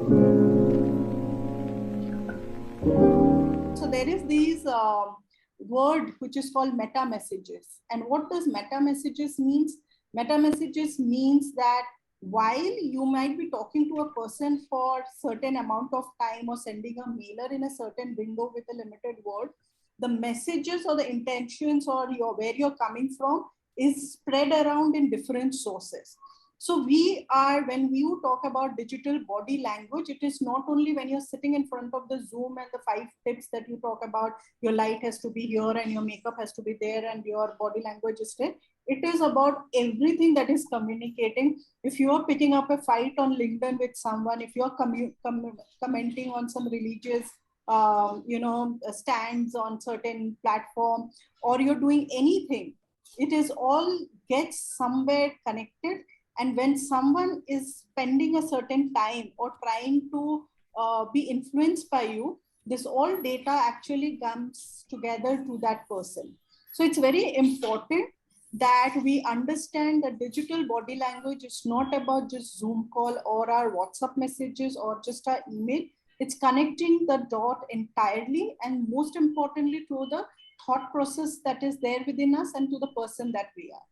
So there is these word which is called meta messages. And what does meta messages means? Meta messages means that while you might be talking to a person for certain amount of time or sending a mailer in a certain window with a limited word, the messages or the intentions or where you're coming from is spread around in different sources. So we are, when you talk about digital body language, it is not only when you're sitting in front of the Zoom and the 5 tips that you talk about, your light has to be here and your makeup has to be there and your body language is there. It is about everything that is communicating. If you are picking up a fight on LinkedIn with someone, if you're commenting on some religious stands on certain platform, or you're doing anything, it is all gets somewhere connected. And when someone is spending a certain time or trying to be influenced by you, this all data actually comes together to that person. So it's very important that we understand that digital body language is not about just Zoom call or our WhatsApp messages or just our email. It's connecting the dot entirely, and most importantly to the thought process that is there within us and to the person that we are.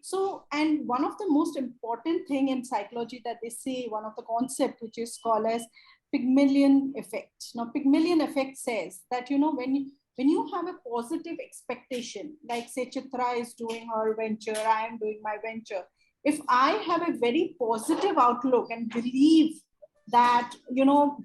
So, and one of the most important thing in psychology that they say, one of the concept which is called as Pygmalion effect. Now, Pygmalion effect says that, when you have a positive expectation, like say Chitra is doing her venture, I am doing my venture. If I have a very positive outlook and believe that,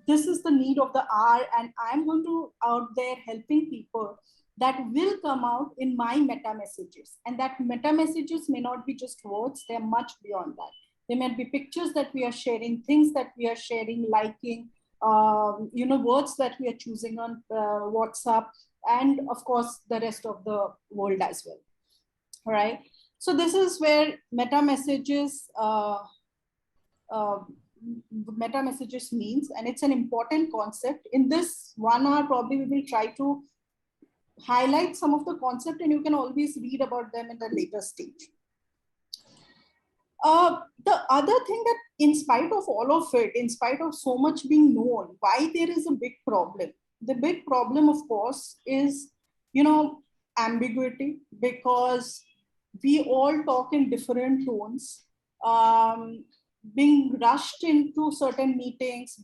this is the need of the hour and I'm going to out there helping people, that will come out in my meta messages. And that meta messages may not be just words, they're much beyond that. They might be pictures that we are sharing, things that we are sharing, liking, words that we are choosing on WhatsApp, and of course, the rest of the world as well. All right. So this is where meta messages means, and it's an important concept. In this 1 hour, probably we will try to highlight some of the concept, and you can always read about them in the later stage. The other thing that in spite of all of it, in spite of so much being known, why there is a big problem? The big problem, of course, is, ambiguity, because we all talk in different tones, being rushed into certain meetings,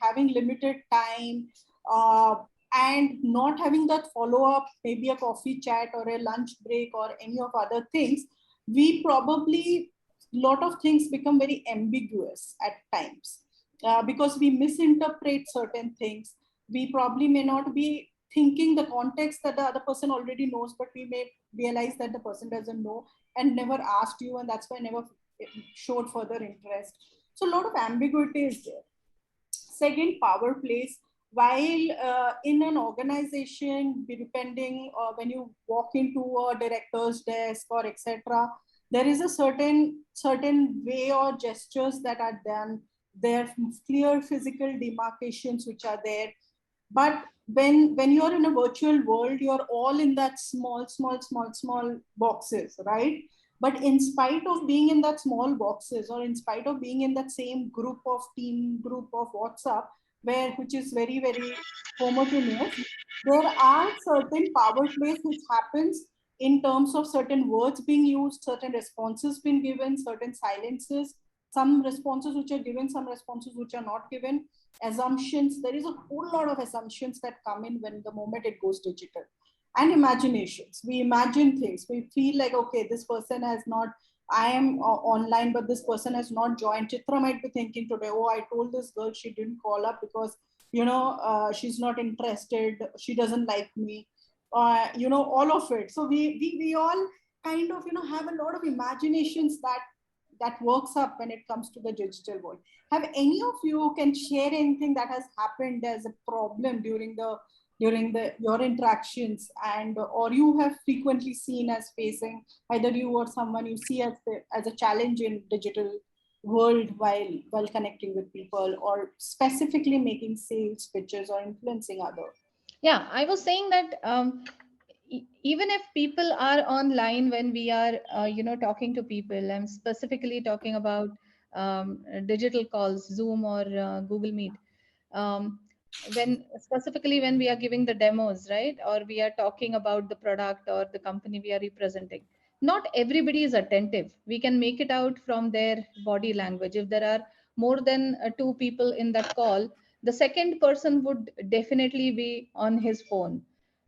having limited time, and not having that follow-up, maybe a coffee chat or a lunch break or any of other things, we probably, lot of things become very ambiguous at times, because we misinterpret certain things. We probably may not be thinking the context that the other person already knows, but we may realize that the person doesn't know and never asked you, and that's why never showed further interest. So a lot of ambiguity is there. Second, power plays. While in an organization, depending when you walk into a director's desk or etc., there is a certain way or gestures that are done. There are clear physical demarcations which are there. But when you're in a virtual world, you're all in that small boxes, right? But in spite of being in that small boxes, or in spite of being in that same group of WhatsApp, which is very, very homogeneous, there are certain power plays which happens in terms of certain words being used, certain responses being given, certain silences, some responses which are given, some responses which are not given, assumptions. There is a whole lot of assumptions that come in when the moment it goes digital. And imaginations. We imagine things. We feel like, okay, this person has not, I am online, but this person has not joined. Chitra might be thinking today, oh, I told this girl she didn't call up because, she's not interested. She doesn't like me. All of it. So we all kind of, have a lot of imaginations that works up when it comes to the digital world. Have any of you can share anything that has happened as a problem during your interactions, and or you have frequently seen as facing, either you or someone you see as a challenge in digital world while connecting with people, or specifically making sales pitches or influencing others? Yeah, I was saying that even if people are online when we are talking to people, I'm specifically talking about digital calls, Zoom or Google Meet. Um, when specifically when we are giving the demos, right, or we are talking about the product or the company we are representing, not everybody is attentive. We can make it out from their body language. If there are more than two people in that call, the second person would definitely be on his phone,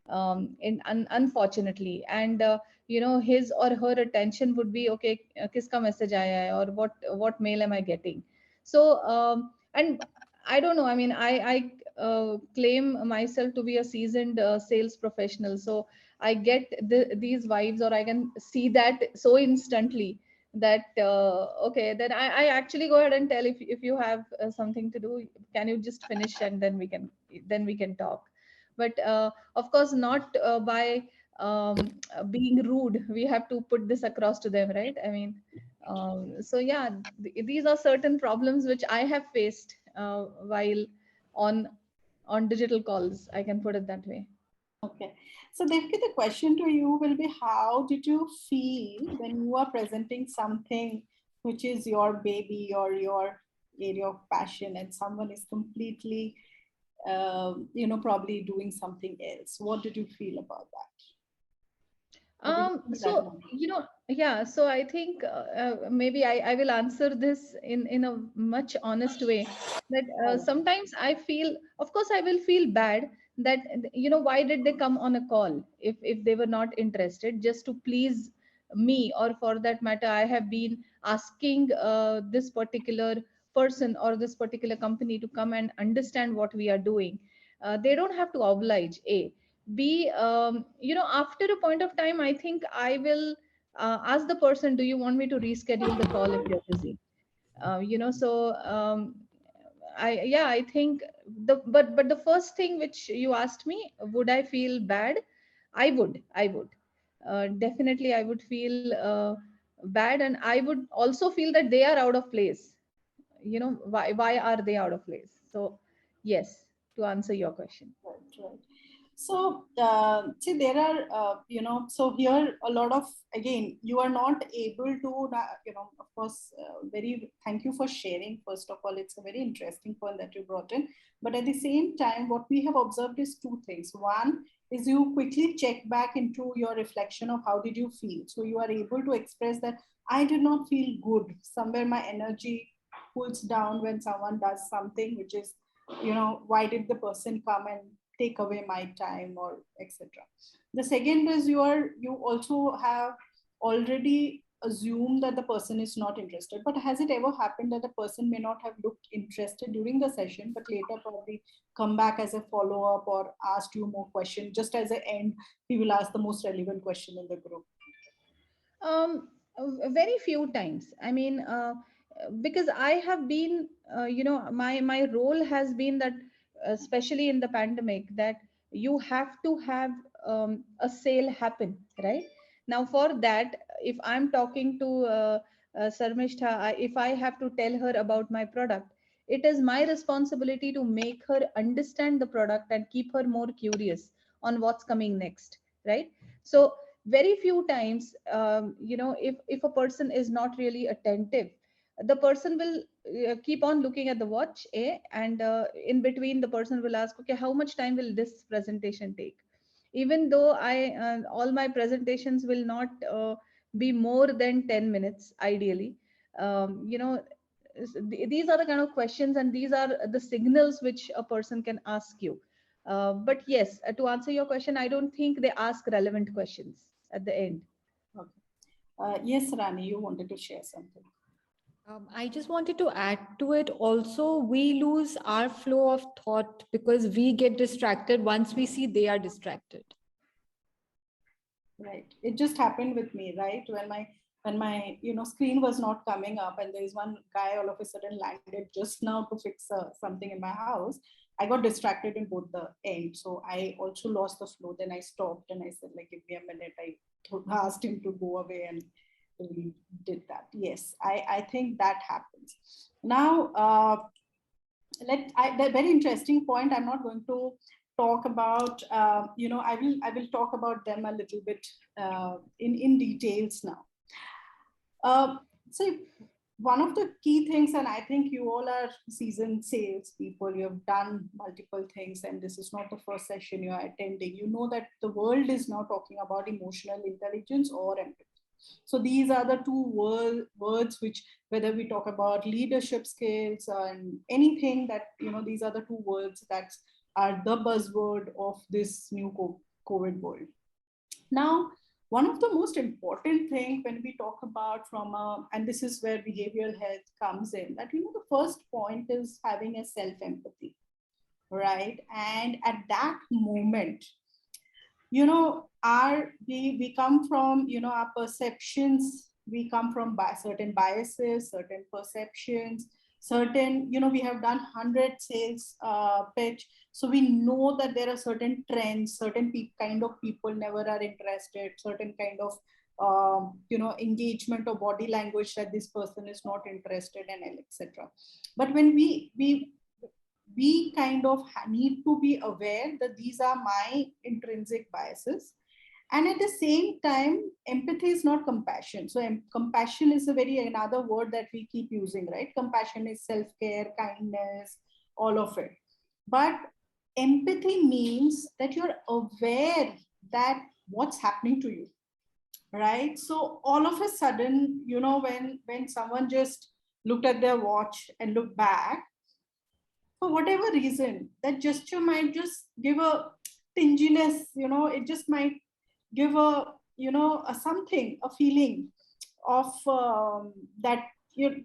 unfortunately. And his or her attention would be, okay, kiska message aaya hai, or what mail am I getting? So and I don't know, I mean, I claim myself to be a seasoned sales professional, so I get these vibes, or I can see that so instantly that okay, then I actually go ahead and tell, if you have something to do, can you just finish, and then we can talk. But of course not by being rude. We have to put this across to them, right? I mean, so yeah, these are certain problems which I have faced while on digital calls, I can put it that way. Okay. So Devki, the question to you will be, how did you feel when you are presenting something which is your baby or your area of passion, and someone is completely, probably doing something else? What did you feel about that? How did you feel that So, moment? yeah, so I think maybe I will answer this in a much honest way, that Right. sometimes I feel, of course, I will feel bad that, why did they come on a call if they were not interested, just to please me, or for that matter, I have been asking this particular person or this particular company to come and understand what we are doing. They don't have to oblige, A. B, after a point of time, I think I will ask the person, do you want me to reschedule the call if you're busy? So I think but the first thing which you asked me, would I feel bad? I would definitely I would feel bad, and I would also feel that they are out of place. Why are they out of place? So yes, to answer your question. Right, right. So, see, there are, so here a lot of, again, you are not able to, of course, thank you for sharing. First of all, it's a very interesting point that you brought in. But at the same time, what we have observed is two things. One is you quickly check back into your reflection of how did you feel. So you are able to express that I did not feel good. Somewhere my energy cools down when someone does something which is, why did the person come and take away my time, or etc. The second is you also have already assumed that the person is not interested, but has it ever happened that the person may not have looked interested during the session, but later probably come back as a follow-up or asked you more questions? Just as an end, he will ask the most relevant question in the group. Very few times. I mean, because I have been, my role has been that, especially in the pandemic, that you have to have a sale happen, right? Now, for that, if I'm talking to Sarmistha, if I have to tell her about my product, it is my responsibility to make her understand the product and keep her more curious on what's coming next, right? So very few times, if a person is not really attentive, the person will keep on looking at the watch, and in between the person will ask, okay, how much time will this presentation take? Even though all my presentations will not be more than 10 minutes ideally. These are the kind of questions, and these are the signals which a person can ask you. But yes, to answer your question, I don't think they ask relevant questions at the end. Okay. Yes, Rani, you wanted to share something. I just wanted to add to it also, we lose our flow of thought because we get distracted once we see they are distracted. Right. It just happened with me, right? When my screen was not coming up, and there is one guy all of a sudden landed just now to fix something in my house. I got distracted in both the ends, so I also lost the flow. Then I stopped and I said, like, give me a minute. I asked him to go away, and we did that. Yes, I think that happens. Now, that very interesting point. I'm not going to talk about. I will talk about them a little bit in details now. Uh, so one of the key things, and I think you all are seasoned sales people, you have done multiple things, and this is not the first session you are attending. You know that the world is now talking about emotional intelligence or empathy. So these are the two words which, whether we talk about leadership skills and anything that, these are the two words that are the buzzword of this new COVID world. Now, one of the most important thing when we talk about and this is where behavioral health comes in, that, the first point is having a self-empathy, right? And at that moment, we come from, our perceptions, we come from certain biases, certain perceptions, certain, we have done 100 sales pitch, so we know that there are certain trends, certain kind of people never are interested, certain kind of engagement or body language that this person is not interested in, etc. But when we kind of need to be aware that these are my intrinsic biases. And at the same time, empathy is not compassion. So compassion is another word that we keep using, right? Compassion is self-care, kindness, all of it. But empathy means that you're aware that what's happening to you, right? So all of a sudden, when someone just looked at their watch and looked back, for whatever reason, that gesture might just give a tinginess, it just might give a something, a feeling of that here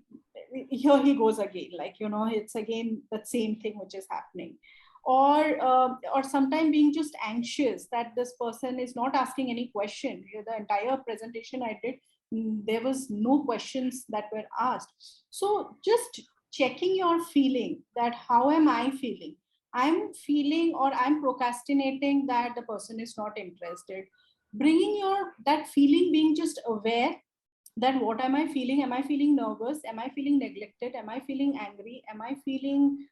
he goes again, like, it's again that same thing which is happening. Or sometimes being just anxious that this person is not asking any question. The entire presentation I did, there was no questions that were asked. So just checking your feeling, that how am I feeling? I'm feeling, or I'm procrastinating that the person is not interested. Bringing that feeling, being just aware that what am I feeling? Am I feeling nervous? Am I feeling neglected? Am I feeling angry? Am I feeling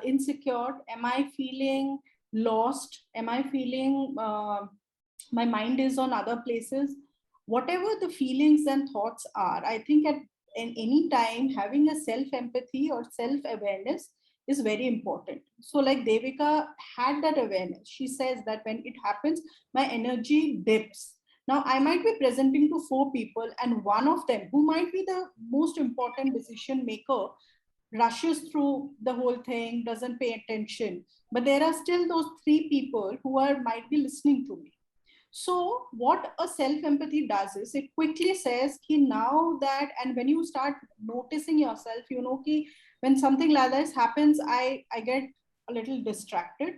insecure? Am I feeling lost? Am I feeling my mind is on other places? Whatever the feelings and thoughts are, I think at any time having a self-empathy or self-awareness is very important. So like Devika had that awareness. She says that when it happens, my energy dips. Now I might be presenting to 4 people, and one of them, who might be the most important decision maker, rushes through the whole thing, doesn't pay attention. But there are still those 3 people who might be listening to me. So what a self-empathy does is it quickly says ki now that, and when you start noticing yourself, ki when something like this happens, I get a little distracted.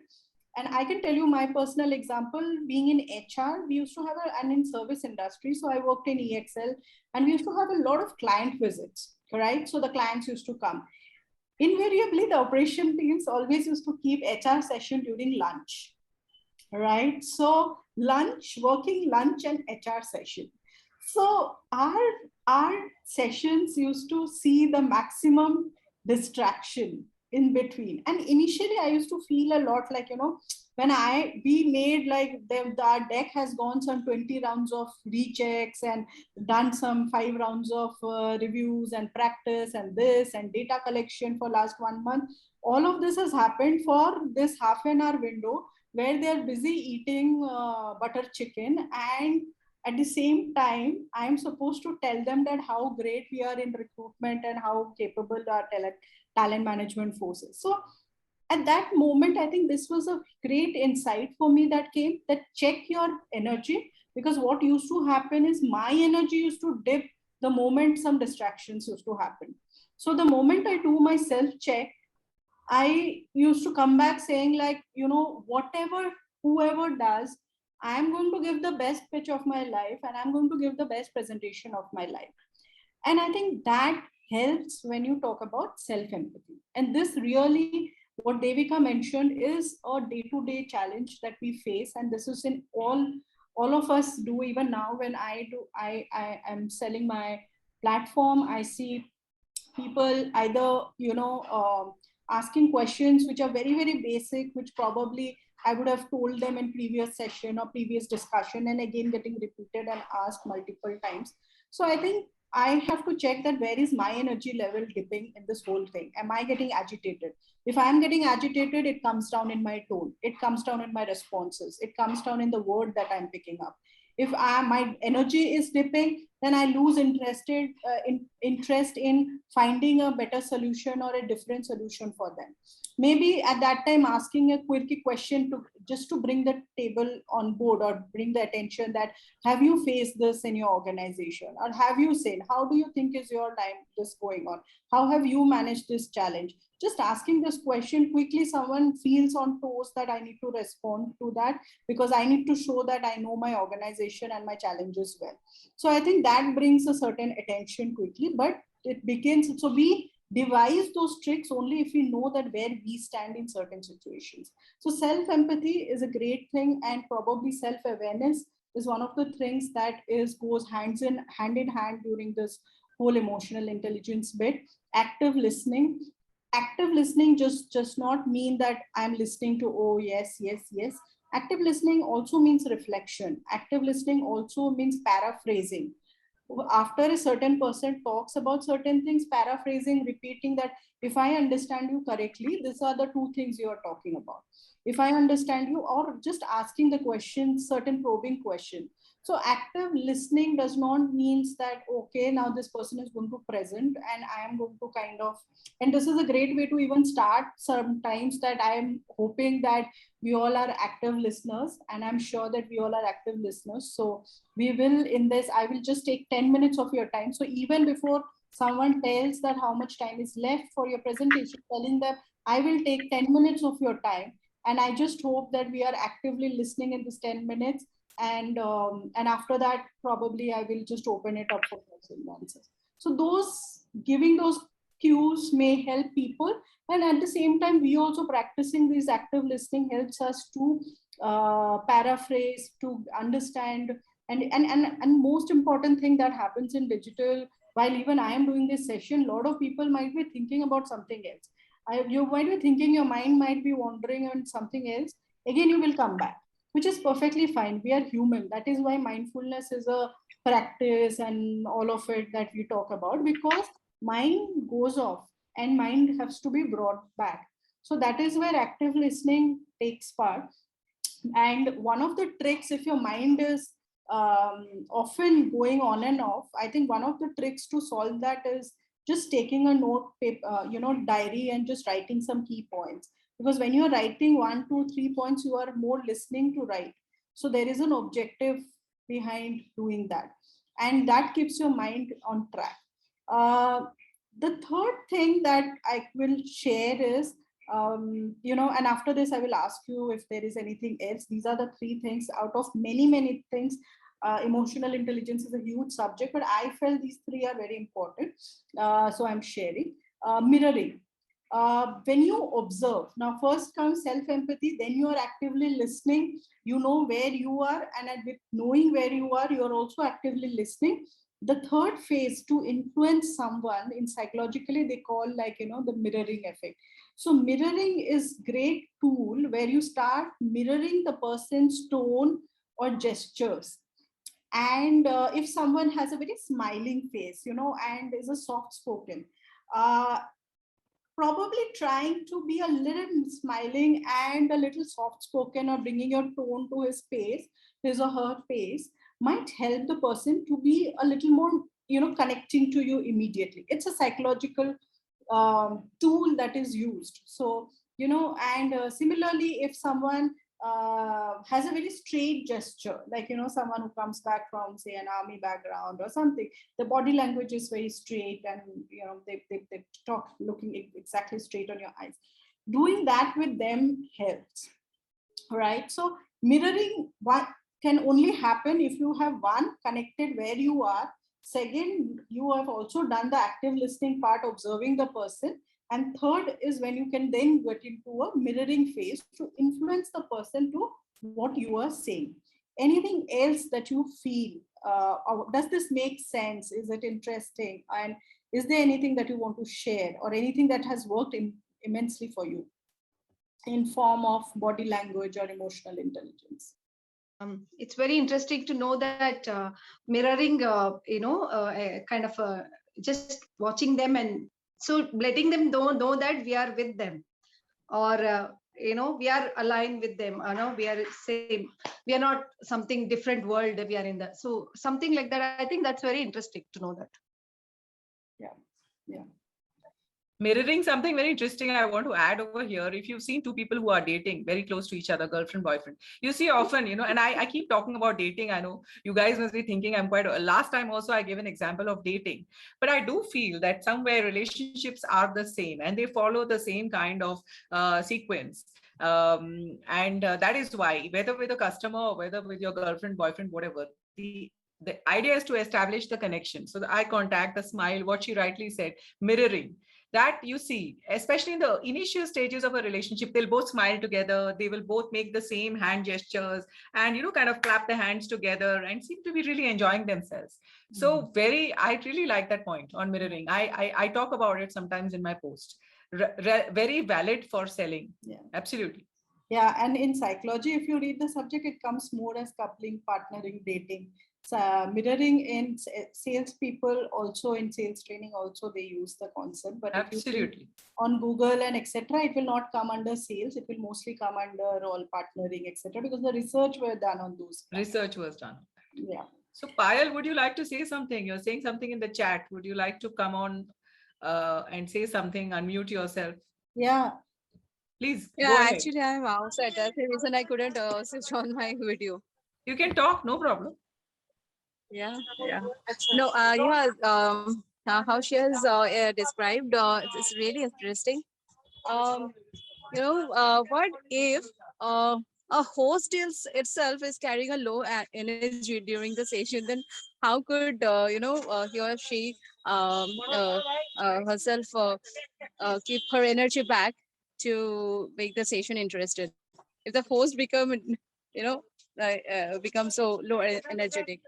And I can tell you my personal example, being in HR, we used to have and in service industry. So I worked in EXL, and we used to have a lot of client visits, right? So the clients used to come. Invariably, the operation teams always used to keep HR session during lunch, right? So working lunch and HR session. So our sessions used to see the maximum distraction in between. And initially I used to feel a lot like, when we made like our deck has gone some 20 rounds of rechecks and done some 5 rounds of reviews and practice and this and data collection for last 1 month. All of this has happened for this half an hour window where they're busy eating butter chicken, and at the same time I'm supposed to tell them that how great we are in recruitment and how capable our talent management force is. So at that moment, I think this was a great insight for me that came, that check your energy, because what used to happen is my energy used to dip the moment some distractions used to happen. So the moment I do my self check, I used to come back saying like, whatever, whoever does, I'm going to give the best pitch of my life and I'm going to give the best presentation of my life. And I think that helps when you talk about self-empathy. And this really, what Devika mentioned, is a day-to-day challenge that we face. And this is in all of us do. Even now when I am selling my platform, I see people either, asking questions which are very, very basic, which probably I would have told them in previous session or previous discussion, and again getting repeated and asked multiple times. So I think I have to check that where is my energy level dipping in this whole thing. Am I getting agitated? If I'm getting agitated, it comes down in my tone. It comes down in my responses. It comes down in the word that I'm picking up. If my energy is dipping, then I lose interest in finding a better solution or a different solution for them. Maybe at that time, asking a quirky question to just to bring the table on board or bring the attention that, have you faced this in your organization, or have you seen, how do you think is your time this going on, how have you managed this challenge? Just asking this question quickly, someone feels on toes that I need to respond to that, because I need to show that I know my organization and my challenges well. So I think that brings a certain attention quickly, but it begins, so we devise those tricks only if we know that where we stand in certain situations. So self empathy is a great thing, and probably self awareness is one of the things that goes hand in hand during this whole emotional intelligence bit. Active listening. Active listening just does not mean that I'm listening to, oh yes, yes, yes. Active listening also means reflection. Active listening also means paraphrasing. After a certain person talks about certain things, paraphrasing, repeating that, if I understand you correctly, these are the two things you are talking about. If I understand you, or just asking the question, certain probing question. So active listening does not means that, okay, now this person is going to present and I am going to kind of, and this is a great way to even start sometimes, that I am hoping that we all are active listeners, and I'm sure that we all are active listeners. So we will, in this, I will just take 10 minutes of your time. So even before someone tells that how much time is left for your presentation, telling them, I will take 10 minutes of your time, and I just hope that we are actively listening in this 10 minutes. And after that, probably I will just open it up for questions and answers. So those, giving those cues may help people, and at the same time, we also practicing this active listening helps us to paraphrase, to understand. And most important thing that happens in digital, while even I am doing this session, a lot of people might be thinking about something else. You might be thinking, your mind might be wandering on something else. Again, you will come back, which is perfectly fine. We are human. That is why mindfulness is a practice and all of it that we talk about, because mind goes off and mind has to be brought back. So that is where active listening takes part. And one of the tricks, if your mind is often going on and off, I think one of the tricks to solve that is just taking a note paper, diary, and just writing some key points. Because when you're writing 1 2 3 points, you are more listening to write. So there is an objective behind doing that, and that keeps your mind on track. uh, the third thing that I will share is, and after this I will ask you if there is anything else. These are the three things out of many many things. Emotional intelligence is a huge subject, but I felt these three are very important, so I'm sharing. Mirroring. When you observe, now first comes self empathy, then you are actively listening. You know where you are, and with knowing where you are, you are also actively listening. The third phase, to influence someone, in psychologically they call, like, the mirroring effect. So mirroring is great tool where you start mirroring the person's tone or gestures. And if someone has a very smiling face, and is a soft spoken, uh, probably trying to be a little smiling and a little soft spoken, or bringing your tone to his or her face, might help the person to be a little more, connecting to you immediately. It's a psychological tool that is used. So, and similarly, if someone has a very straight gesture, like, someone who comes back from, say, an army background or something, the body language is very straight, and, they talk looking exactly straight on your eyes. Doing that with them helps, right? So mirroring one can only happen if you have, one, connected where you are. Second, you have also done the active listening part, observing the person. And third is when you can then get into a mirroring phase to influence the person to what you are saying. Anything else that you feel, or does this make sense? Is it interesting? And is there anything that you want to share, or anything that has worked immensely for you in form of body language or emotional intelligence? It's very interesting to know that mirroring, kind of just watching them, and so letting them know that we are with them, or we are aligned with them. We are same. We are not something different world. We are in that. So something like that. I think that's very interesting to know that. Yeah. Yeah. Mirroring, something very interesting I want to add over here. If you've seen two people who are dating very close to each other, girlfriend, boyfriend, you see often, and I keep talking about dating. I know you guys must be thinking I'm quite, last time also I gave an example of dating, but I do feel that somewhere relationships are the same and they follow the same kind of sequence. And that is why, whether with a customer or whether with your girlfriend, boyfriend, whatever, the idea is to establish the connection. So the eye contact, the smile, what she rightly said, mirroring, that you see, especially in the initial stages of a relationship, they'll both smile together, they will both make the same hand gestures and kind of clap the hands together and seem to be really enjoying themselves. So I really like that point on mirroring. I talk about it sometimes in my post. Very valid for selling. Yeah, absolutely. Yeah, and in psychology, if you read the subject, it comes more as coupling, partnering, dating. So, mirroring in salespeople, also in sales training, also they use the concept. But absolutely, on Google and etc., it will not come under sales. It will mostly come under all partnering, etc., because the research were done on those. Research was done. Yeah. So Payal, would you like to say something? You're saying something in the chat. Would you like to come on and say something? Unmute yourself. Yeah. Please. Yeah, actually, I'm outside. That's the reason I couldn't switch on my video. You can talk, no problem. Yeah. No, how she has described, it's really interesting. What if a host itself is carrying a low energy during the session? Then how could he or she herself keep her energy back to make the session interested? If the host become so low energetic.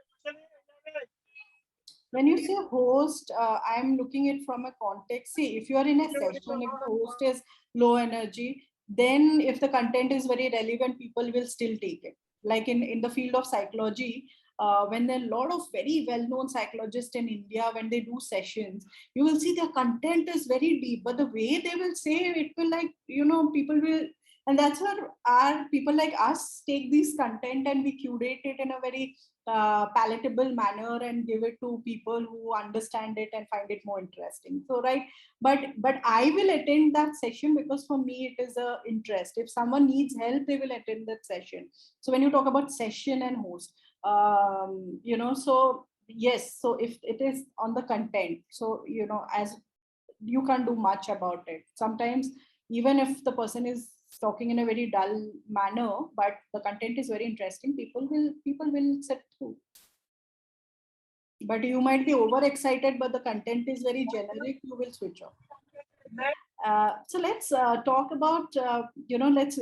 When you say host, I'm looking it from a context. See, if you are in a session, if the host is low energy, then if the content is very relevant, people will still take it. Like in the field of psychology, when there are a lot of very well-known psychologists in India, when they do sessions, you will see their content is very deep, but the way they will say it will people will, and that's where our people like us take these content and we curate it in a very palatable manner and give it to people who understand it and find it more interesting. So right, but I will attend that session because for me it is a interest. If someone needs help, they will attend that session. So when you talk about session and host, so yes, so if it is on the content, so as you can't do much about it sometimes, even if the person is talking in a very dull manner, but the content is very interesting, people will sit through. But you might be overexcited, but the content is very generic, you will switch off. So let's talk about let's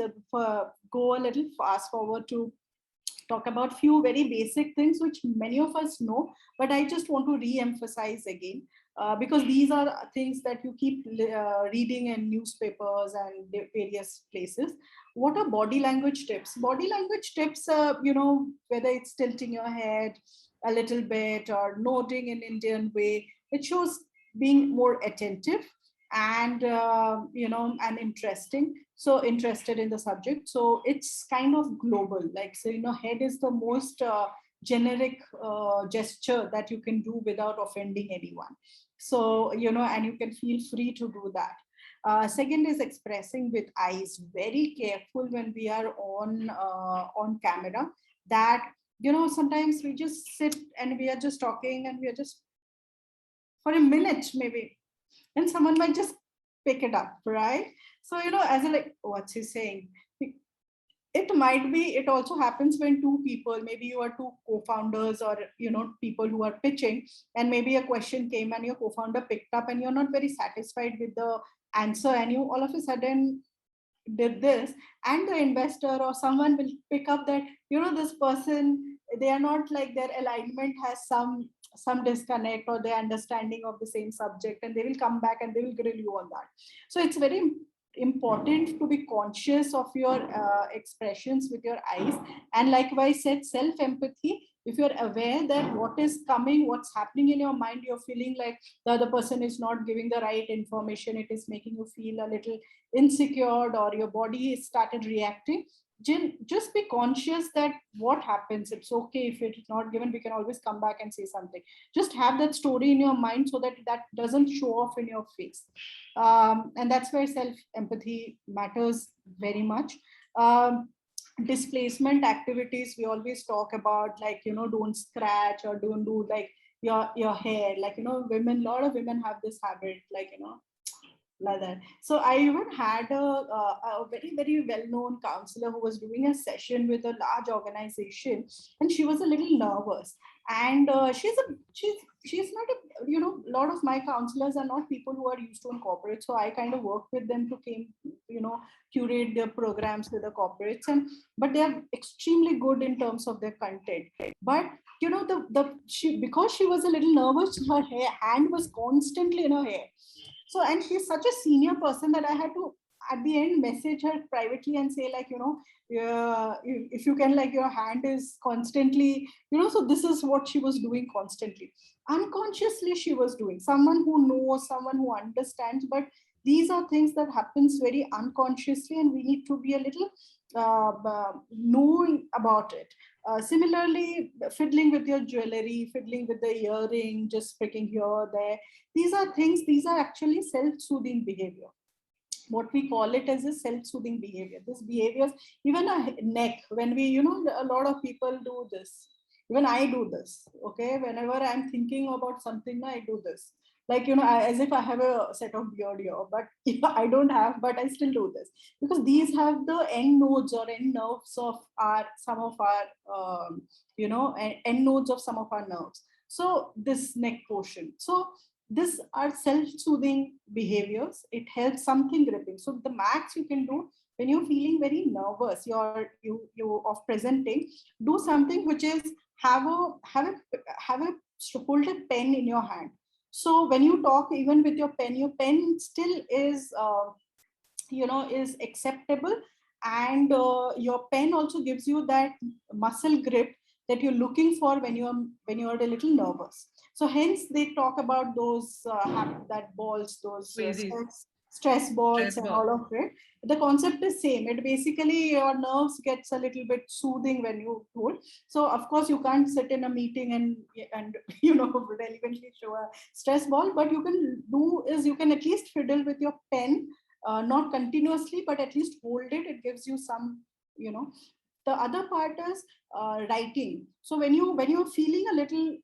go a little fast forward to talk about few very basic things which many of us know, but I just want to re-emphasize again, because these are things that you keep reading in newspapers and various places. What are body language tips? Body language tips, whether it's tilting your head a little bit or nodding in Indian way, it shows being more attentive and and interested in the subject. So it's kind of global, like, so head is the most generic gesture that you can do without offending anyone. So and you can feel free to do that. Second is expressing with eyes. Very careful when we are on camera, that sometimes we just sit and we are just talking and we are just for a minute maybe, and someone might just pick it up, right? So as a like, what's he saying? It might be, it also happens when two people, maybe you are two co-founders or people who are pitching, and maybe a question came and your co-founder picked up and you're not very satisfied with the answer, and you all of a sudden did this, and the investor or someone will pick up that this person, they are not like, their alignment has some disconnect or their understanding of the same subject, and they will come back and they will grill you on that. So it's very important to be conscious of your expressions with your eyes. And like I said, self-empathy, if you're aware that what is coming, what's happening in your mind, you're feeling like the other person is not giving the right information, it is making you feel a little insecure, or your body has started reacting, just be conscious that what happens. It's okay if it's not given, we can always come back and say something. Just have that story in your mind so that that doesn't show off in your face. And that's where self-empathy matters very much. Displacement activities, we always talk about, like, don't scratch or don't do like your hair, like, women, a lot of women have this habit, like, like that. So I even had a very, very well-known counselor who was doing a session with a large organization, and she was a little nervous. And she's not a, a lot of my counselors are not people who are used to in corporate. So I kind of work with them to curate their programs with the corporates, but they are extremely good in terms of their content. But because she was a little nervous, her hand was constantly in her hair. So, and she's such a senior person that I had to, at the end, message her privately and say, like, if you can, like, your hand is constantly, so this is what she was doing constantly. Unconsciously, she was doing. Someone who knows, someone who understands, but these are things that happens very unconsciously, and we need to be a little knowing about it. Similarly, fiddling with your jewelry, fiddling with the earring, just pricking here or there. These are actually self-soothing behavior. What we call it as a self-soothing behavior. This behavior, even a neck, when we, a lot of people do this. Even I do this, okay? Whenever I'm thinking about something, I do this. Like, as if I have a set of beard here, but I don't have, but I still do this. Because these have the end nodes or end nerves of some of our, end nodes of some of our nerves. So this neck portion. So these are self-soothing behaviors. It helps something gripping. So the max you can do when you're feeling very nervous, you of presenting, do something which is hold a pen in your hand. So when you talk, even with your pen still is, is acceptable, and your pen also gives you that muscle grip that you're looking for when you're a little nervous. So hence they talk about those that balls, those stress balls and all of it. The concept is same. It basically, your nerves gets a little bit soothing when you hold. So of course you can't sit in a meeting and relevantly show a stress ball, but you can do is you can at least fiddle with your pen, not continuously, but at least hold it. It gives you some, The other part is writing. So when you're feeling a little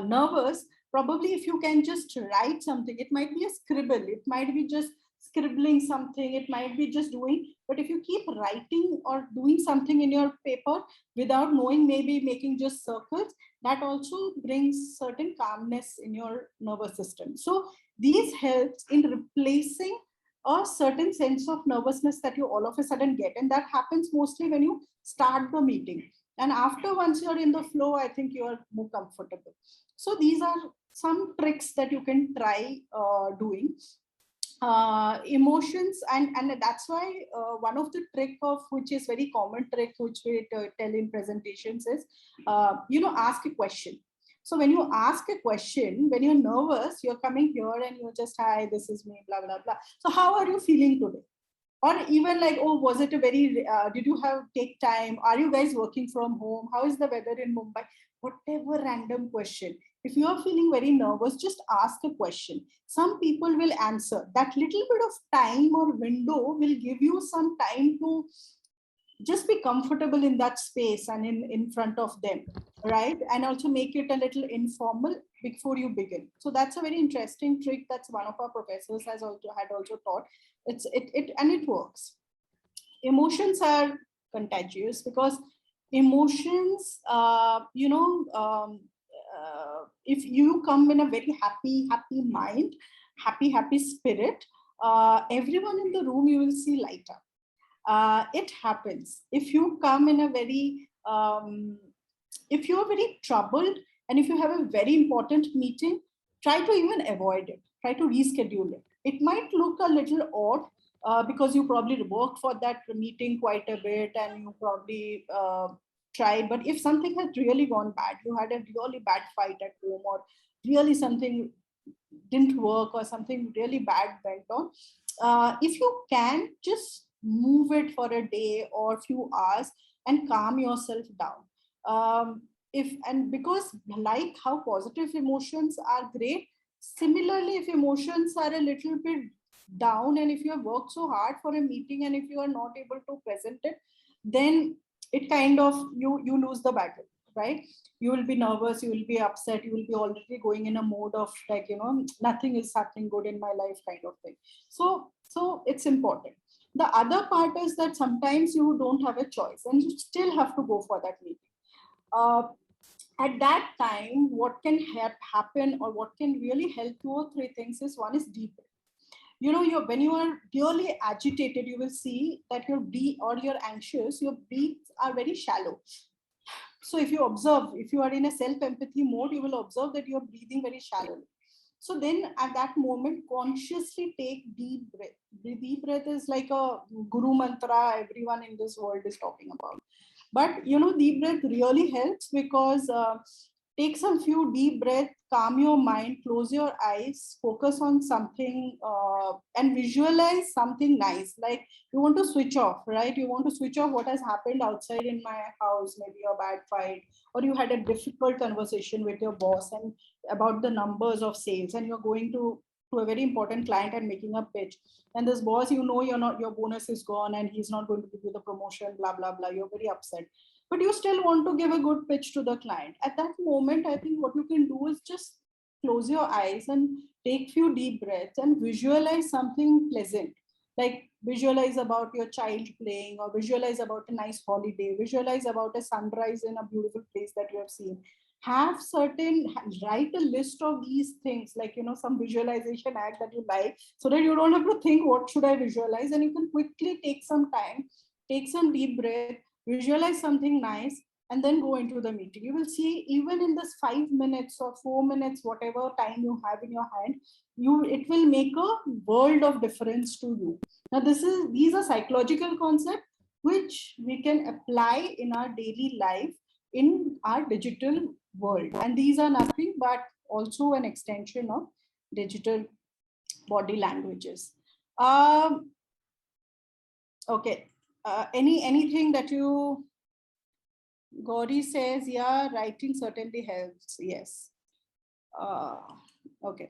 nervous, probably if you can just write something, it might be a scribble, it might be just scribbling something, it might be just doing, but if you keep writing or doing something in your paper without knowing, maybe making just circles, that also brings certain calmness in your nervous system. So these helps in replacing a certain sense of nervousness that you all of a sudden get, and that happens mostly when you start the meeting. And after, once you're in the flow, I think you are more comfortable. So these are some tricks that you can try doing. Emotions, and that's why one of the trick of, which is very common trick, which we tell in presentations is, ask a question. So when you ask a question, when you're nervous, you're coming here and you're just, hi, this is me, blah, blah, blah. So how are you feeling today? Or even like, oh, was it a very, did you take time? Are you guys working from home? How is the weather in Mumbai? Whatever random question. If you are feeling very nervous, just ask a question. Some people will answer. That little bit of time or window will give you some time to just be comfortable in that space and in front of them, right? And also make it a little informal before you begin. So that's a very interesting trick that's one of our professors had also taught. It works. Emotions are contagious, because emotions, if you come in a very happy mind, happy spirit, everyone in the room, you will see light up. It happens. If you come in a very, if you're very troubled, and if you have a very important meeting, try to even avoid it. Try to reschedule it. It might look look a little odd because you probably worked for that meeting quite a bit and you probably tried. But if something has really gone bad, you had a really bad fight at home, or really something didn't work, or something really bad went on, if you can just move it for a day or a few hours and calm yourself down. Because like how positive emotions are great, similarly, if emotions are a little bit down, and if you have worked so hard for a meeting and if you are not able to present it, then it kind of, you lose the battle, right? You will be nervous, you will be upset, you will be already going in a mode of like, nothing is happening good in my life kind of thing. So it's important. The other part is that sometimes you don't have a choice and you still have to go for that meeting. At that time, what can happen, or what can really help 2 or 3 things is, one is deep breath. When you are really agitated, you will see that your breath, or you're anxious, your breaths are very shallow. So if you observe, if you are in a self-empathy mode, you will observe that you're breathing very shallowly. So then at that moment, consciously take deep breath. The deep breath is like a guru mantra everyone in this world is talking about. But deep breath really helps, because take some few deep breaths, calm your mind, close your eyes, focus on something, and visualize something nice. Like you want to switch off, right? You want to switch off what has happened outside in my house, maybe a bad fight, or you had a difficult conversation with your boss and about the numbers of sales, and you're going to a very important client and making a pitch. And this boss, your bonus is gone and he's not going to give you the promotion, blah, blah, blah. You're very upset. But you still want to give a good pitch to the client. At that moment, I think what you can do is just close your eyes and take few deep breaths and visualize something pleasant. Like visualize about your child playing, or visualize about a nice holiday, visualize about a sunrise in a beautiful place that you have seen. Write a list of these things, like some visualization act that you like, so that you don't have to think what should I visualize, and you can quickly take some time, take some deep breath, visualize something nice, and then go into the meeting. You will see, even in this 5 minutes or 4 minutes, whatever time you have in your hand, it will make a world of difference to you. Now these are psychological concepts which we can apply in our daily life, in our digital world, and these are nothing but also an extension of digital body languages. Okay, anything that you, Gauri says, yeah, writing certainly helps. Yes. Okay.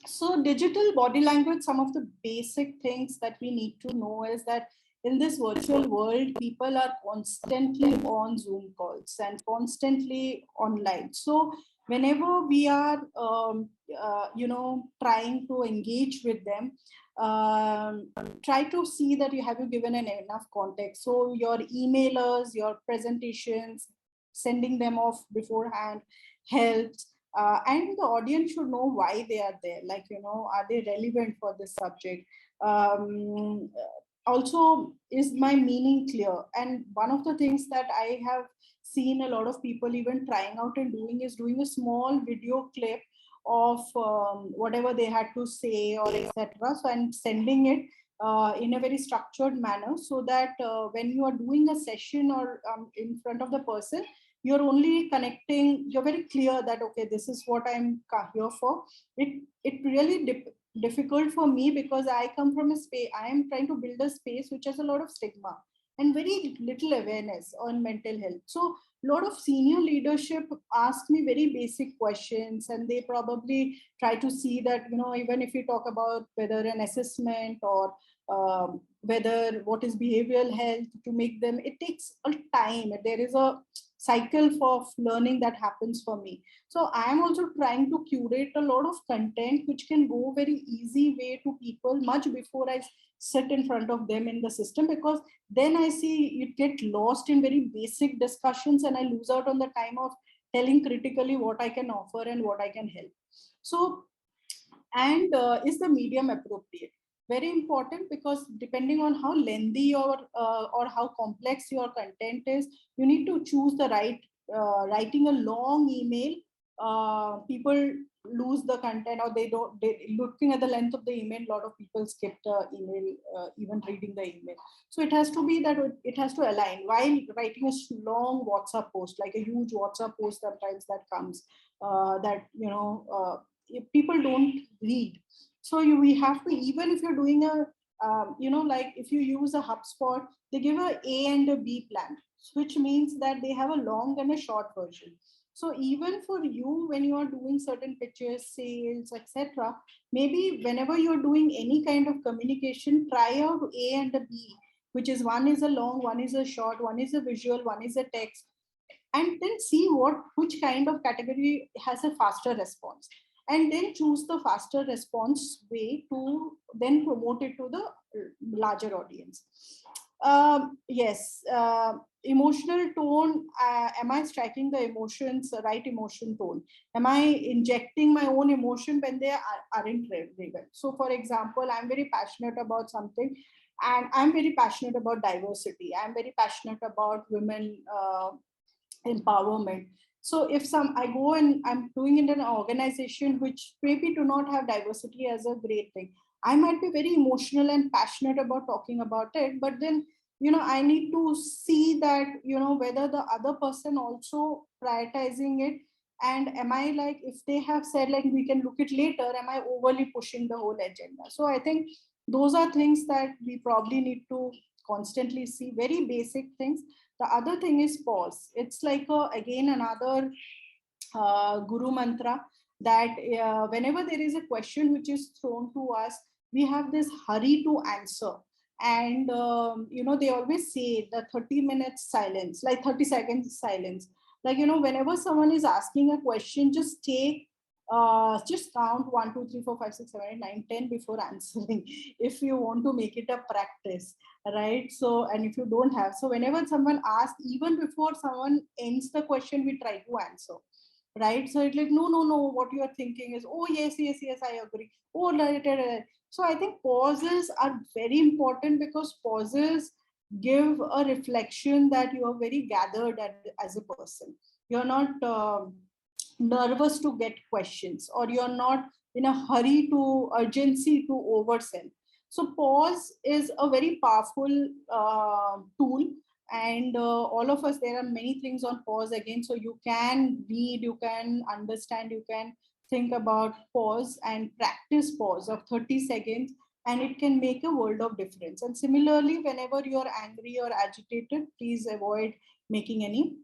So digital body language, some of the basic things that we need to know is that in this virtual world, people are constantly on Zoom calls and constantly online. So whenever we are, trying to engage with them, try to see that you have given enough context. So your emailers, your presentations, sending them off beforehand helps. And the audience should know why they are there. Like, are they relevant for this subject? Also, is my meaning clear? And one of the things that I have seen a lot of people even trying out and doing is doing a small video clip of whatever they had to say, or etc. So I'm sending it in a very structured manner, so that when you are doing a session or in front of the person, you're only connecting, you're very clear that, okay, this is what I'm here for. It really difficult for me, because I come from a space, I am trying to build a space which has a lot of stigma and very little awareness on mental health. So a lot of senior leadership ask me very basic questions, and they probably try to see that, even if we talk about whether an assessment or whether what is behavioral health, to make them, it takes a time. There is a cycle of learning that happens for me. So I am also trying to curate a lot of content which can go very easy way to people much before I sit in front of them in the system, because then I see it get lost in very basic discussions and I lose out on the time of telling critically what I can offer and what I can help. So, and is the medium appropriate? Very important, because depending on how lengthy or how complex your content is, you need to choose the right. Writing a long email, people lose the content, or they looking at the length of the email, a lot of people skip the email, even reading the email. So it has to be that it has to align. While writing a long WhatsApp post, like a huge WhatsApp post sometimes that comes, that, people don't read. So we have to, even if you're doing a, like if you use a HubSpot, they give a A and a B plan, which means that they have a long and a short version. So even for you, when you are doing certain pitches, sales, etc., maybe whenever you're doing any kind of communication, try out A and a B, which is one is a long, one is a short, one is a visual, one is a text, and then see which kind of category has a faster response, and then choose the faster response way to then promote it to the larger audience. Yes, emotional tone. Am I striking the emotions, right emotion tone? Am I injecting my own emotion when they aren't relevant? So for example, I'm very passionate about something, and I'm very passionate about diversity. I'm very passionate about women empowerment. So if I go and I'm doing it in an organization which maybe do not have diversity as a great thing, I might be very emotional and passionate about talking about it, but then, I need to see that, whether the other person also prioritizing it, and am I, like, if they have said like we can look it later, am I overly pushing the whole agenda? So I think those are things that we probably need to constantly see, very basic things. The other thing is pause. It's like again another guru mantra, that whenever there is a question which is thrown to us, we have this hurry to answer. And they always say the 30 minutes silence, like 30 seconds silence. Like, whenever someone is asking a question, just count 1, 2, 3, 4, 5, 6, 7, 8, 9, 10 before answering, if you want to make it a practice, right? So, and if you don't have, so whenever someone asks, even before someone ends the question, we try to answer, right? So it's like, no, what you are thinking is, oh yes, I agree, oh right. So I think pauses are very important, because pauses give a reflection that you are very gathered as a person. You're not nervous to get questions, or you're not in a hurry to urgency to oversell. So pause is a very powerful tool. And all of us, there are many things on pause again, so you can read, you can understand, you can think about pause and practice pause of 30 seconds, and it can make a world of difference. And similarly, whenever you're angry or agitated, please avoid making any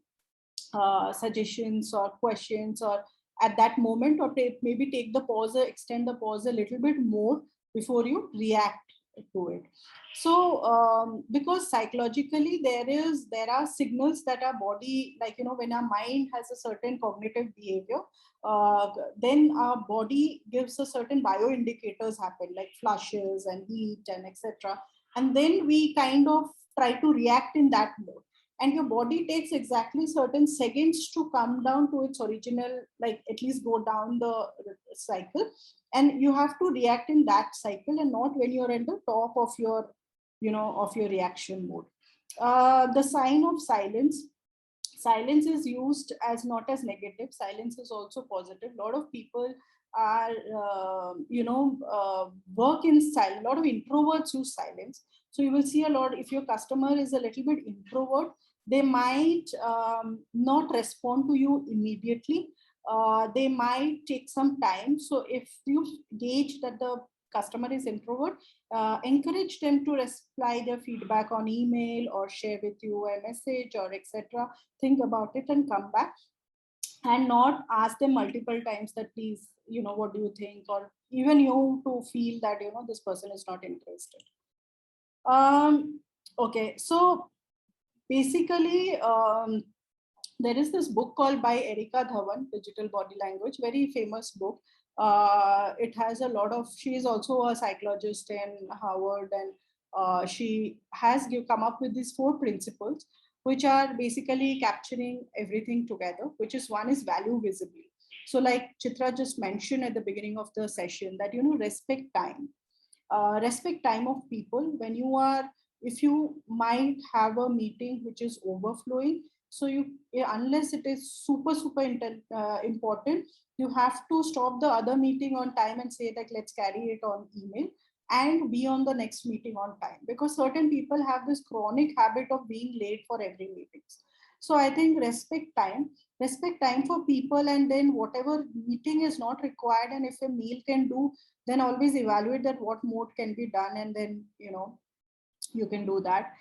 suggestions or questions or at that moment, or maybe take the pause, extend the pause a little bit more before you react to it. So because psychologically there are signals that our body, like, when our mind has a certain cognitive behavior, then our body gives a certain bio indicators happen, like flushes and heat and etc. And then we kind of try to react in that mode, and your body takes exactly certain seconds to come down to its original, like at least go down the cycle, and you have to react in that cycle and not when you're at the top of your reaction mode. The sign of silence is used as not as negative. Silence is also positive. A lot of people are work in silence. A lot of introverts use silence. So you will see a lot, if your customer is a little bit introvert, they might not respond to you immediately. They might take some time. So if you gauge that the customer is introvert, encourage them to reply their feedback on email or share with you a message or etc. Think about it and come back, and not ask them multiple times that please, what do you think, or even you to feel that this person is not interested. Okay, so basically there is this book called by Erica Dhawan, Digital Body Language, very famous book. It has a lot of, she is also a psychologist in Harvard, and she has come up with these 4 principles, which are basically capturing everything together, which is, one is value visibly. So like Chitra just mentioned at the beginning of the session, that, respect time. Respect time of people. When you are, if you might have a meeting which is overflowing, So unless it is super important, you have to stop the other meeting on time and say that let's carry it on email and be on the next meeting on time, because certain people have this chronic habit of being late for every meeting. So I think respect time for people, and then whatever meeting is not required, and if a meal can do, then always evaluate that what more can be done, and then you can do that.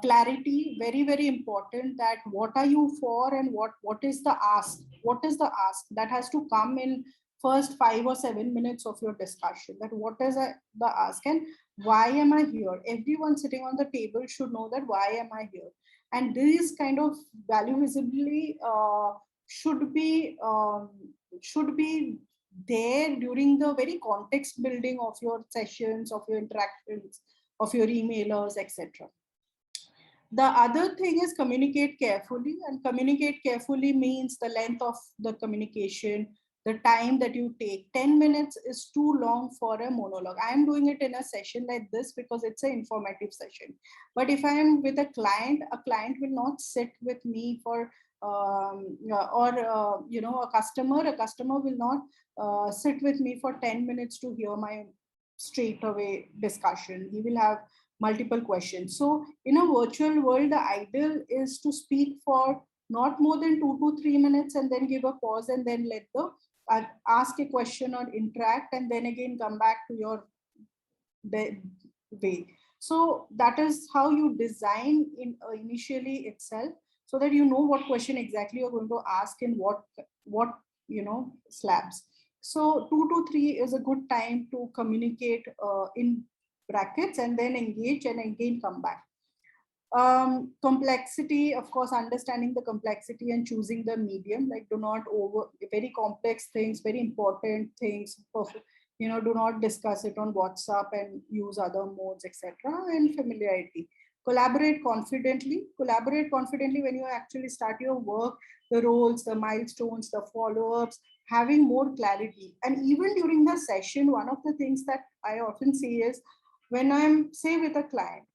Clarity, very, very important, that what are you for, and what is the ask? What is the ask? That has to come in first 5 or 7 minutes of your discussion, that what is the ask and why am I here? Everyone sitting on the table should know that why am I here? And this kind of value visibly should be there during the very context building of your sessions, of your interactions, of your emailers, etc. The other thing is communicate carefully, and communicate carefully means the length of the communication, the time that you take. 10 minutes is too long for a monologue. I am doing it in a session like this because it's an informative session. But if I am with a client will not sit with me for a customer will not sit with me for 10 minutes to hear my straight away discussion. He will have multiple questions. So in a virtual world, the ideal is to speak for not more than 2 to 3 minutes and then give a pause and then let the ask a question or interact and then again come back to your way. So that is how you design initially itself, so that you know what question exactly you're going to ask in what slabs. So 2 to 3 is a good time to communicate in brackets and then engage and again come back. Complexity, of course, understanding the complexity and choosing the medium, like do not over very complex things, very important things, do not discuss it on WhatsApp and use other modes, etc. And familiarity. Collaborate confidently when you actually start your work, the roles, the milestones, the follow-ups, having more clarity. And even during the session, one of the things that I often say is, when I'm, say, with a client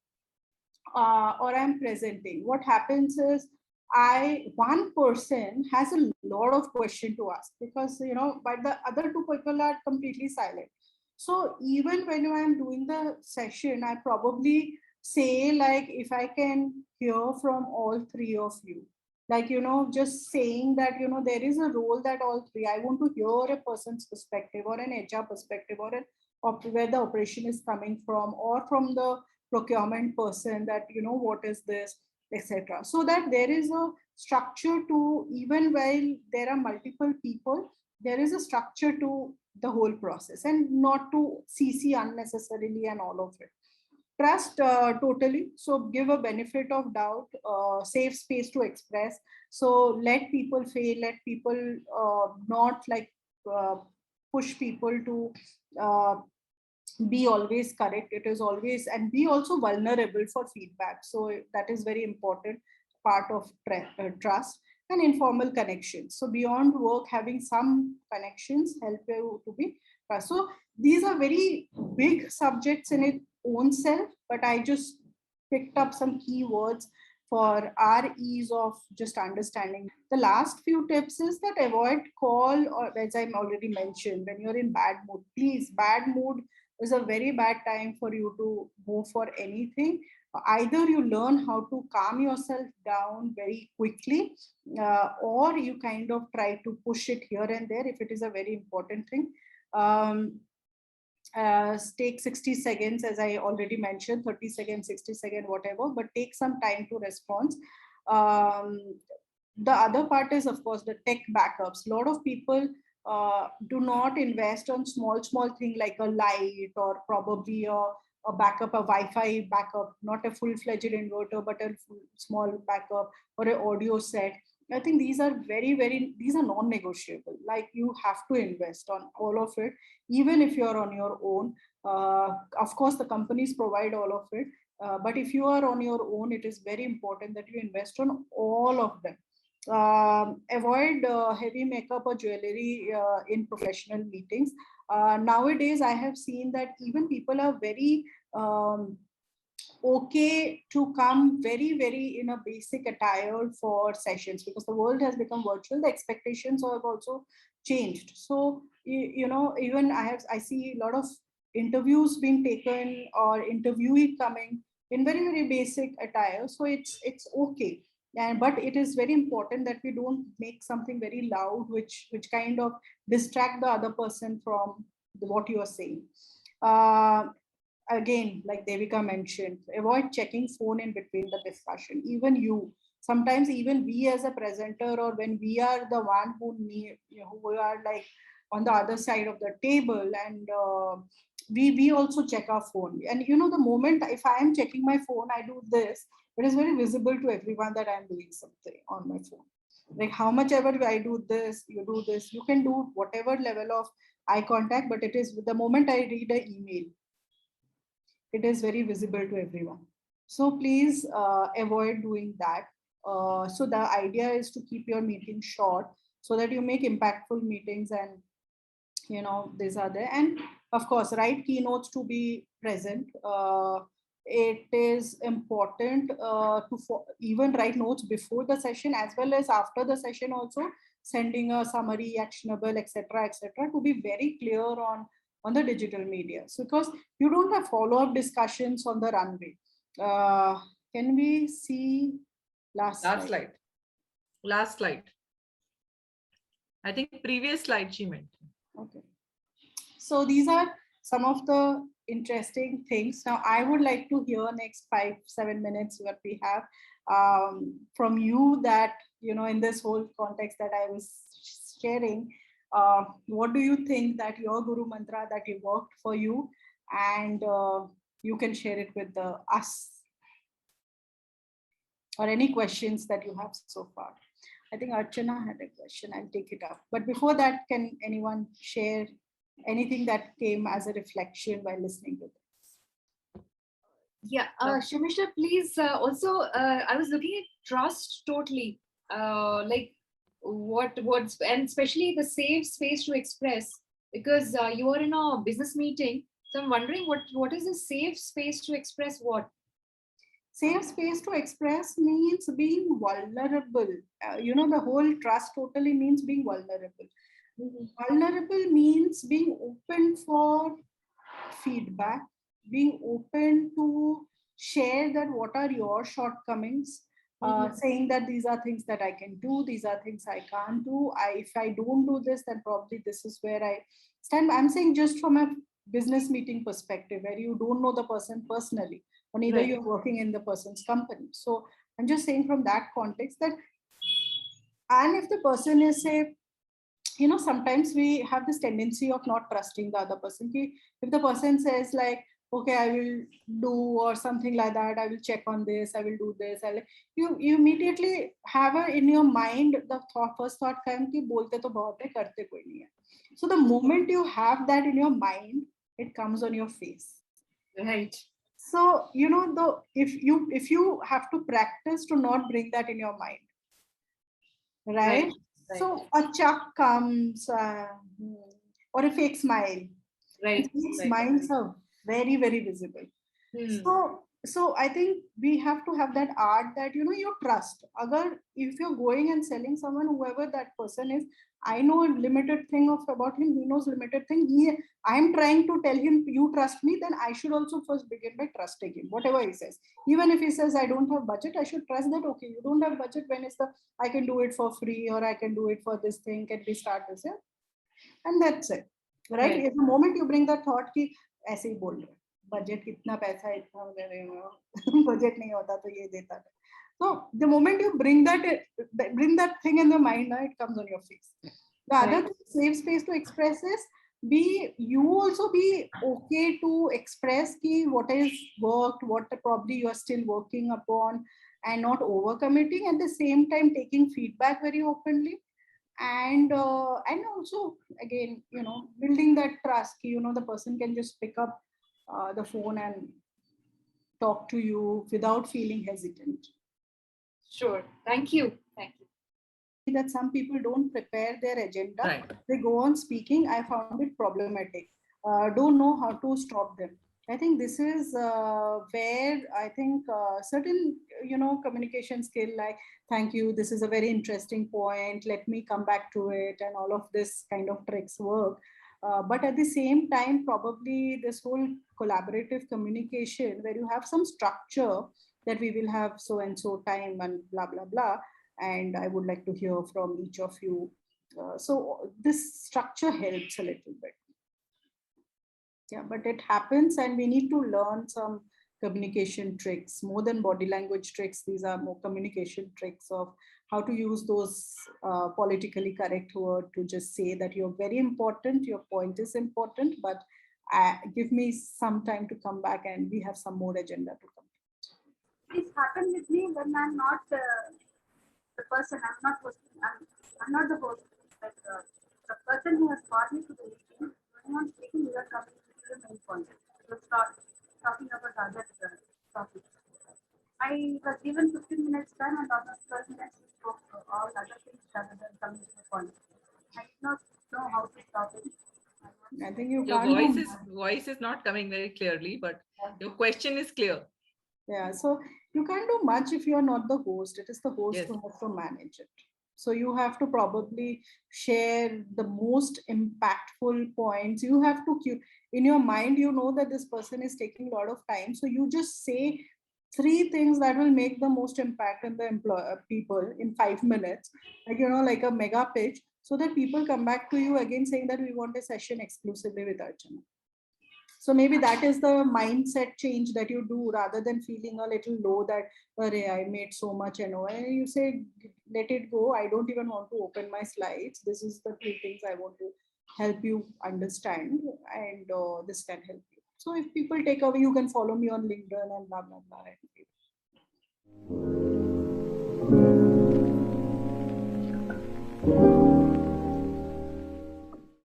or I'm presenting, what happens is one person has a lot of question to ask because, but the other two people are completely silent. So even when I'm doing the session, I probably say, like, if I can hear from all three of you, like, just saying that, there is a role that all three, I want to hear a person's perspective or an HR perspective or where the operation is coming from, or from the procurement person, that, what is this, etc. So that there is a structure to, even while there are multiple people, there is a structure to the whole process, and not to CC unnecessarily and all of it. Trust totally. So give a benefit of doubt, safe space to express. So let people fail, let people not like push people to be always correct. It is always, and be also vulnerable for feedback. So that is very important part of trust. And informal connections. So beyond work, having some connections help you to be trust. So these are very big subjects in its own self, but I just picked up some keywords for our ease of just understanding. The last few tips is that avoid call, or as I already mentioned, when you're in bad mood, please, bad mood is a very bad time for you to go for anything. Either you learn how to calm yourself down very quickly, or you kind of try to push it here and there if it is a very important thing. Take 60 seconds, as I already mentioned, 30 seconds, 60 seconds, whatever, but take some time to respond. The other part is, of course, the tech backups. A lot of people do not invest on small thing like a light, or probably a backup, a Wi-Fi backup, not a full-fledged inverter, but a small backup, or an audio set. I think these are these are non-negotiable. Like, you have to invest on all of it, even if you're on your own. Of course, the companies provide all of it. But if you are on your own, it is very important that you invest on all of them. Avoid heavy makeup or jewelry in professional meetings. Nowadays, I have seen that even people are very okay to come very, very in a basic attire for sessions, because the world has become virtual. The expectations have also changed. So, even I see a lot of interviews being taken or interviewee coming in very, very basic attire. So it's okay. And but it is very important that we don't make something very loud, which kind of distract the other person from what you are saying. Uh, Again, like Devika mentioned, avoid checking phone in between the discussion. Even sometimes even we as a presenter, or when we are the one who need, who are like on the other side of the table, and we also check our phone. And the moment if I am checking my phone, I do this, it is very visible to everyone that I'm doing something on my phone. Like how much ever I do this, you do this, you can do whatever level of eye contact, but it is the moment I read an email, it is very visible to everyone. So please avoid doing that. So the idea is to keep your meeting short so that you make impactful meetings, and these are there. And of course, write keynotes to be present. It is important to even write notes before the session as well as after the session also, sending a summary, actionable, etc., etc., to be very clear on the digital media. So because you don't have follow-up discussions on the runway. Can we see last slide? Last slide. I think previous slide she meant. Okay. So these are some of the interesting things. Now I would like to hear next 5-7 minutes what we have from you, that in this whole context that I was sharing. What do you think that your guru mantra that it worked for you, and you can share it with us, or any questions that you have so far. I think Archana had a question. I'll take it up. But before that, can anyone share anything that came as a reflection while listening to this? Yeah, Sarmistha, please. Also, I was looking at trust totally. Like what's, and especially the safe space to express, because you are in a business meeting. So I'm wondering what is a safe space to express what? Safe space to express means being vulnerable. The whole trust totally means being vulnerable. Mm-hmm. Vulnerable means being open for feedback, being open to share that what are your shortcomings, saying that these are things that I can do, these are things I can't do. If I don't do this, then probably this is where I stand. I'm saying just from a business meeting perspective, where you don't know the person personally, or neither right. You're working in the person's company. So I'm just saying from that context that, and if the person is, say, sometimes we have this tendency of not trusting the other person. If the person says like, okay, I will do, or something like that, I will check on this, I will do this, you immediately have in your mind the first thought comes ki bolte to bahut hai, karte koi nahi hai. So the moment you have that in your mind, it comes on your face. Right. So if you have to practice to not bring that in your mind, right? So a chuck comes, or a fake smile. Right. Fake smiles are very, very visible. So I think we have to have that art that, you trust. If you're going and selling someone, whoever that person is, I know a limited thing about him, he knows limited thing. I am trying to tell him, you trust me, then I should also first begin by trusting him, whatever he says. Even if he says, I don't have budget, I should trust that, okay, you don't have budget, when is I can do it for free, or I can do it for this thing, can we start this? Yeah? And that's it, right? At the moment you bring that thought, ki, aise hi bol rahe, budget kitna paisa hai, itna budget nahi hota to ye deta hai. So the moment you bring that thing in the mind, it comes on your face. The other thing, safe space to express is, you also be okay to express ki what is worked, what probably you are still working upon, and not overcommitting. At the same time, taking feedback very openly, and also again, building that trust. The person can just pick up the phone and talk to you without feeling hesitant. Sure. Thank you. That some people don't prepare their agenda. Right. They go on speaking. I found it problematic. Don't know how to stop them. I think this is where I think certain, communication skill like, thank you, this is a very interesting point, let me come back to it, and all of this kind of tricks work. But at the same time, probably this whole collaborative communication where you have some structure that we will have so and so time and blah, blah, blah. And I would like to hear from each of you. So this structure helps a little bit. Yeah, but it happens, and we need to learn some communication tricks more than body language tricks. These are more communication tricks of how to use those politically correct word to just say that you're very important, your point is important, but give me some time to come back and we have some more agenda to come. This happened with me when I'm not the person. I'm not the host. But the person who has brought me to the meeting, when I'm speaking, we are coming to the main point. So start talking about other topics. I was given 15 minutes time, and almost 12 minutes we spoke all other things rather than coming to the point. I did not know how to stop it. I think you your can't voice is not coming very clearly, but your question is clear. Yeah, so you can't do much if you're not the host. It is the host Yes. who has to manage it. So you have to probably share the most impactful points. You have to in your mind, you know that this person is taking a lot of time. So you just say three things that will make the most impact in the people in 5 minutes, like a mega pitch, so that people come back to you again saying that we want a session exclusively with Archana. So maybe that is the mindset change that you do, rather than feeling a little low that, I made so much and you say, let it go. I don't even want to open my slides. This is the three things I want to help you understand, and this can help you. So if people take away, you can follow me on LinkedIn and blah, blah, blah.